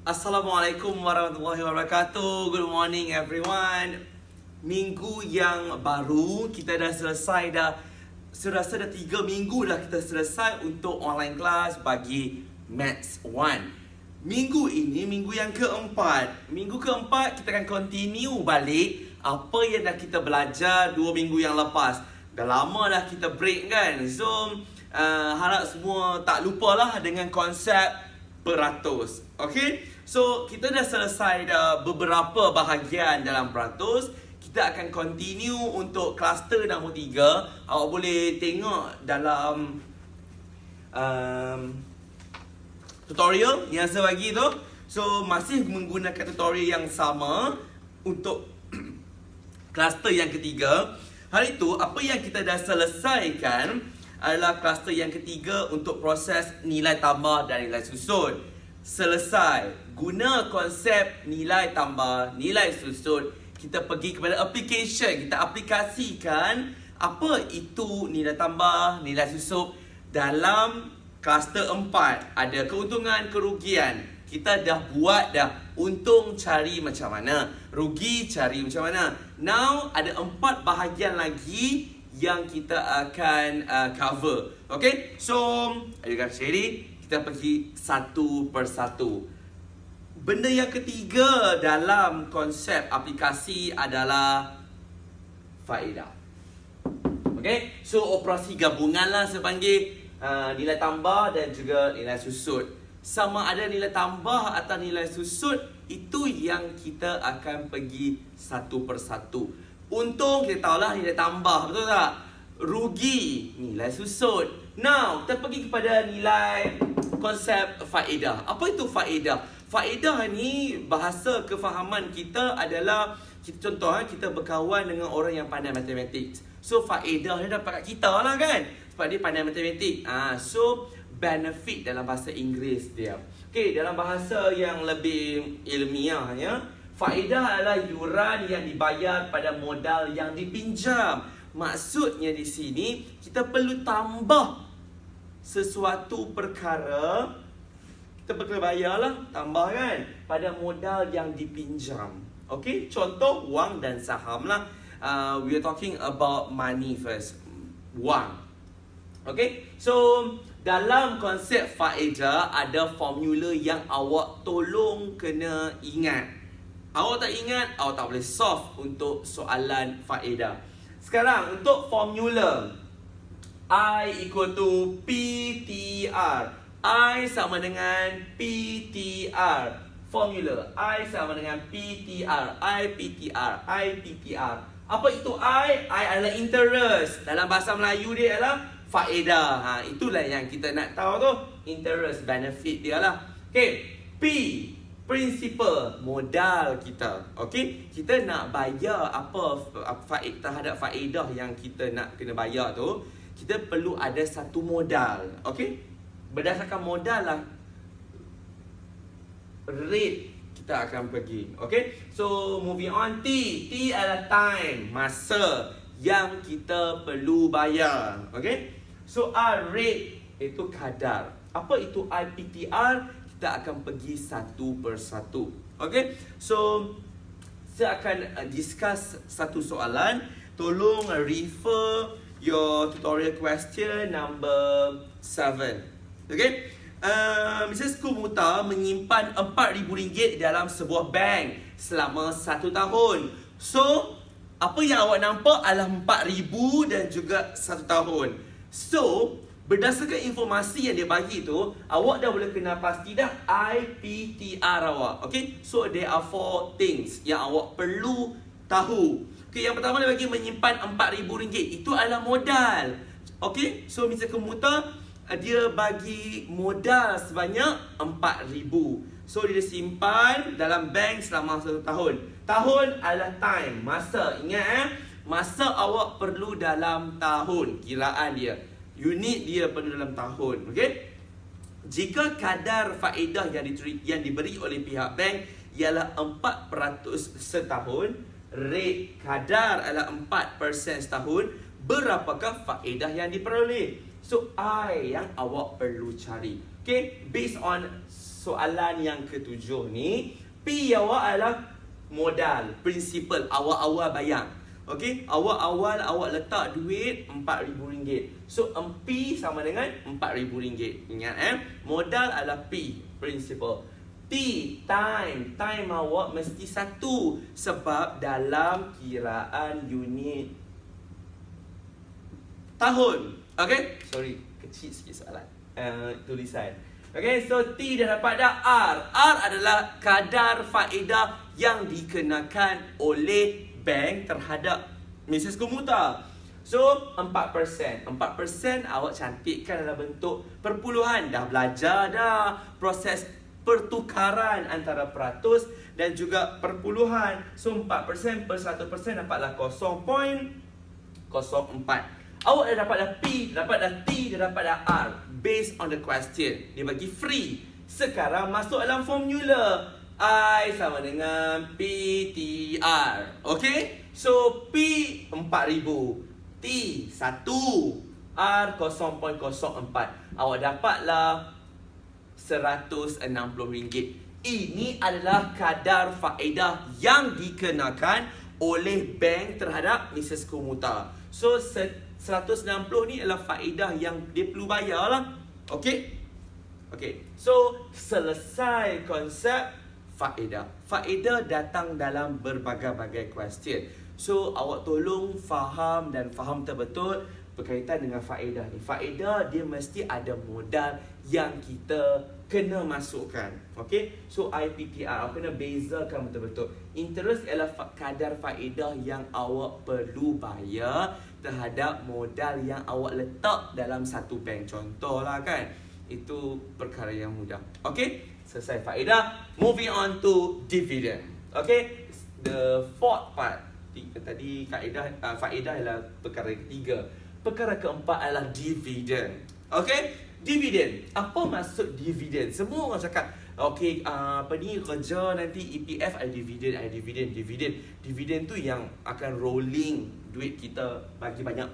Assalamualaikum warahmatullahi wabarakatuh. Good morning everyone. Minggu yang baru kita dah selesai dah. Saya rasa dah 3 minggu dah kita selesai untuk online class bagi Maths 1. Minggu ini minggu yang keempat. Minggu keempat kita akan continue balik apa yang dah kita belajar 2 minggu yang lepas. Dah lama dah kita break kan. So harap semua tak lupalah dengan konsep peratus. Okay? So, kita dah selesai dah beberapa bahagian dalam peratus. Kita akan continue untuk kluster nombor 3. Awak boleh tengok dalam tutorial yang saya bagi tu. So, masih menggunakan tutorial yang sama untuk kluster yang ketiga. Hari itu, apa yang kita dah selesaikan adalah kluster yang ketiga untuk proses nilai tambah dan nilai susun. Selesai. Guna konsep nilai tambah, nilai susun. Kita pergi kepada application. Kita aplikasikan apa itu nilai tambah, nilai susun dalam kluster 4. Ada keuntungan, kerugian. Kita dah buat dah. Untung cari macam mana, rugi cari macam mana. Now ada 4 bahagian lagi yang kita akan cover. Okay, so are you guys ready? Kita pergi satu persatu. Benda yang ketiga dalam konsep aplikasi adalah faedah. Okay, so operasi gabungan lah saya panggil. Nilai tambah dan juga nilai susut. Sama ada nilai tambah atau nilai susut, itu yang kita akan pergi satu persatu. Untung kita tahulah nilai tambah, betul tak? Rugi, nilai susut. Now, kita pergi kepada nilai konsep faedah. Apa itu faedah? Faedah ni bahasa kefahaman kita adalah, contoh kita berkawan dengan orang yang pandai matematik. So faedah dia dapat kat kita lah kan, sebab dia pandai matematik. So benefit dalam bahasa Inggeris dia. Okay, dalam bahasa yang lebih ilmiahnya, faedah adalah yuran yang dibayar pada modal yang dipinjam. Maksudnya di sini kita perlu tambah sesuatu perkara, kita perlu bayarlah, tambah kan, pada modal yang dipinjam. Okay, contoh wang dan saham lah. We are talking about money first. Wang. Okay, so dalam konsep faedah ada formula yang awak tolong kena ingat. Awak tak ingat, awak tak boleh solve untuk soalan faedah. Sekarang untuk formula, I equal to PTR. I sama dengan PTR. Formula I sama dengan PTR. I PTR. I PTR. Apa itu I? I adalah interest. Dalam bahasa Melayu dia adalah faedah. Itulah yang kita nak tahu tu. Interest, benefit dia lah. Okay. P, principal, modal kita. Okay. Kita nak bayar apa terhadap faedah yang kita nak kena bayar tu. Kita perlu ada satu modal. Okay. Berdasarkan modal lah rate kita akan pergi. Okay. So moving on. T adalah time, masa yang kita perlu bayar. Okay. So R, rate, itu kadar. Apa itu IPTR? Kita akan pergi satu persatu. Okay. So saya akan discuss satu soalan. Tolong refer your tutorial question number 7. Okay. Mrs. Kumuta menyimpan RM4,000 dalam sebuah bank selama 1 tahun. So, apa yang awak nampak adalah RM4,000 dan juga 1 tahun. So, berdasarkan informasi yang dia bagi tu, awak dah boleh kenal pasti dah IPTR awak. Okay, so there are 4 things yang awak perlu tahu. Okay, yang pertama dia bagi menyimpan RM4,000. Itu adalah modal. Okay, so Mr. Kumuta dia bagi modal sebanyak RM4,000. So dia simpan dalam bank selama 1 tahun. Tahun adalah time, masa. Ingat masa awak perlu dalam tahun. Kiraan dia, unit dia perlu dalam tahun. Okay. Jika kadar faedah yang diberi oleh pihak bank ialah 4% setahun, rate kadar adalah 4% setahun, berapakah faedah yang diperoleh? So I yang awak perlu cari. Okay, based on soalan yang ketujuh ni, P awak adalah modal, principal, awal-awal bayar. Okey, awal-awal awak letak duit RM4,000. So, P sama dengan RM4,000. Ingat modal adalah P, principal. T, time. Time awak mesti 1 sebab dalam kiraan unit tahun. Okey, sorry, kecil sikit soalan. Tulisan. Okay, so T dah dapat dah. R. R adalah kadar faedah yang dikenakan oleh bank terhadap Mrs. Komuter. So, 4%. 4% awak cantikkan dalam bentuk perpuluhan. Dah belajar dah proses pertukaran antara peratus dan juga perpuluhan. So, 4% per 100% dapatlah 0.04. Awak dah dapat dah P, dapat dah T, dah dapat dah R. Based on the question. Dia bagi free. Sekarang masuk dalam formula. I sama dengan PTR. Okay? So, P 4,000. T 1. R 0.04. Awak dapatlah RM160. Ini adalah kadar faedah yang dikenakan oleh bank terhadap Mrs. Komuter. So, 160 ni adalah faedah yang dia perlu bayar lah. Okay? Okay. So, selesai konsep faedah. Faedah datang dalam berbagai-bagai question. So, awak tolong faham dan faham betul-betul berkaitan dengan faedah ni. Faedah dia mesti ada modal yang kita kena masukkan. Okay? So, IPTR, awak kena bezakan betul-betul. Interest ialah kadar faedah yang awak perlu bayar terhadap modal yang awak letak dalam satu bank. Contohlah kan. Itu perkara yang mudah. Okay? Selesai faedah. Moving on to dividend. Okay? The fourth part. Tadi faedah adalah perkara ketiga. Perkara keempat adalah dividen. Okay? Dividen. Apa maksud dividen? Semua orang cakap, okay, apa ni kerja nanti EPF ada dividen, ada dividen. Dividen tu yang akan rolling duit kita bagi banyak.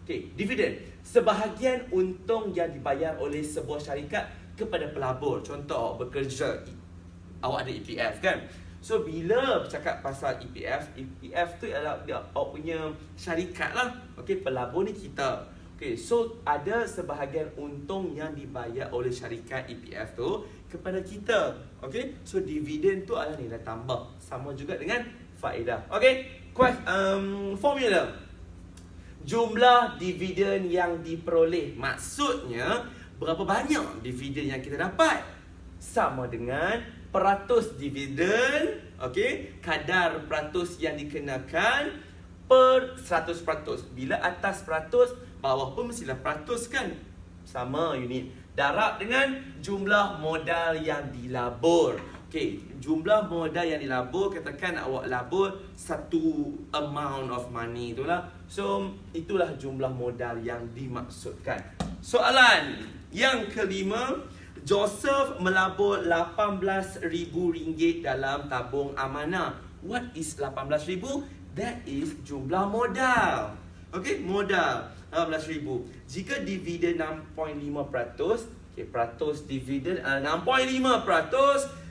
Okay, dividen. Sebahagian untung yang dibayar oleh sebuah syarikat kepada pelabur. Contoh, awak bekerja, awak ada EPF kan? So, bila bercakap pasal EPF tu adalah awak punya syarikat lah. Okay, pelabur ni kita. Okay, so ada sebahagian untung yang dibayar oleh syarikat EPF tu kepada kita. Okay, so dividen tu adalah nilai tambah. Sama juga dengan faedah. Okay, formula. Jumlah dividen yang diperoleh. Maksudnya, berapa banyak dividen yang kita dapat. Sama dengan peratus dividen, okay, kadar peratus yang dikenakan per 100%. Bila atas peratus, bawah pun mestilah peratus kan. Sama unit. Darab dengan jumlah modal yang dilabur. Okay, jumlah modal yang dilabur, katakan awak labur satu amount of money itulah. So, itulah jumlah modal yang dimaksudkan. Soalan yang kelima, Joseph melabur RM18,000 dalam tabung amanah. What is 18,000? That is jumlah modal. Okay, modal 18,000. Jika dividen 6.5%, okay, peratus dividen 6.5%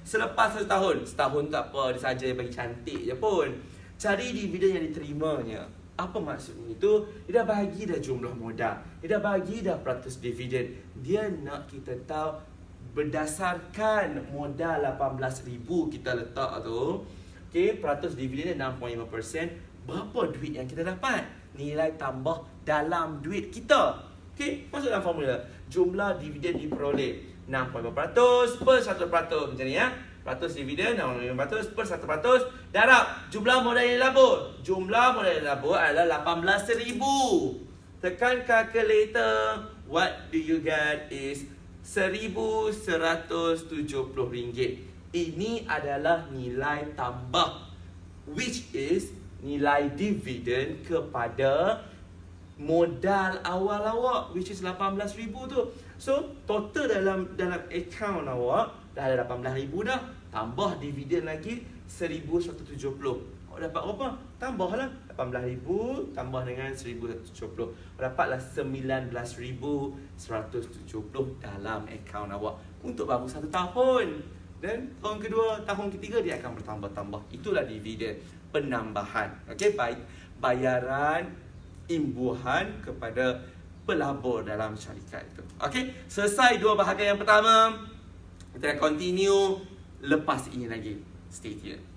selepas 1 tahun. Setahun tak apa, dia saja bagi cantik je pun. Cari dividen yang diterimanya. Apa maksudnya itu? Dia dah bagi dah jumlah modal. Dia dah bagi dah peratus dividen. Dia nak kita tahu berdasarkan modal 18,000 kita letak tu, okay, peratus dividen 6.5%, berapa duit yang kita dapat? Nilai tambah dalam duit kita. Okay, masuk dalam formula. Jumlah dividen diperoleh 6.5% per 1%. Macam ni ya. Peratus dividen 6.5% per 1%. Darab jumlah modal yang dilabur. Jumlah modal yang dilabur adalah 18,000. Tekan calculator. What do you get is RM1,170. Ini adalah nilai tambah, which is nilai dividen kepada modal awal awak, which is 18,000 tu. So, total dalam account awak dah ada 18,000 dah. Tambah dividen lagi 1,170. Awak dapat berapa? Tambahlah 18,000 tambah dengan 1,170. Awak dapatlah 19,170 dalam account awak. untuk baru 1 tahun. Dan tahun kedua, tahun ketiga dia akan bertambah-tambah. Itulah dividen, penambahan. Okey, baik. Bayaran imbuhan kepada pelabur dalam syarikat itu. Okey, selesai 2 bahagian yang pertama. Kita akan continue lepas ini lagi. Stay tuned.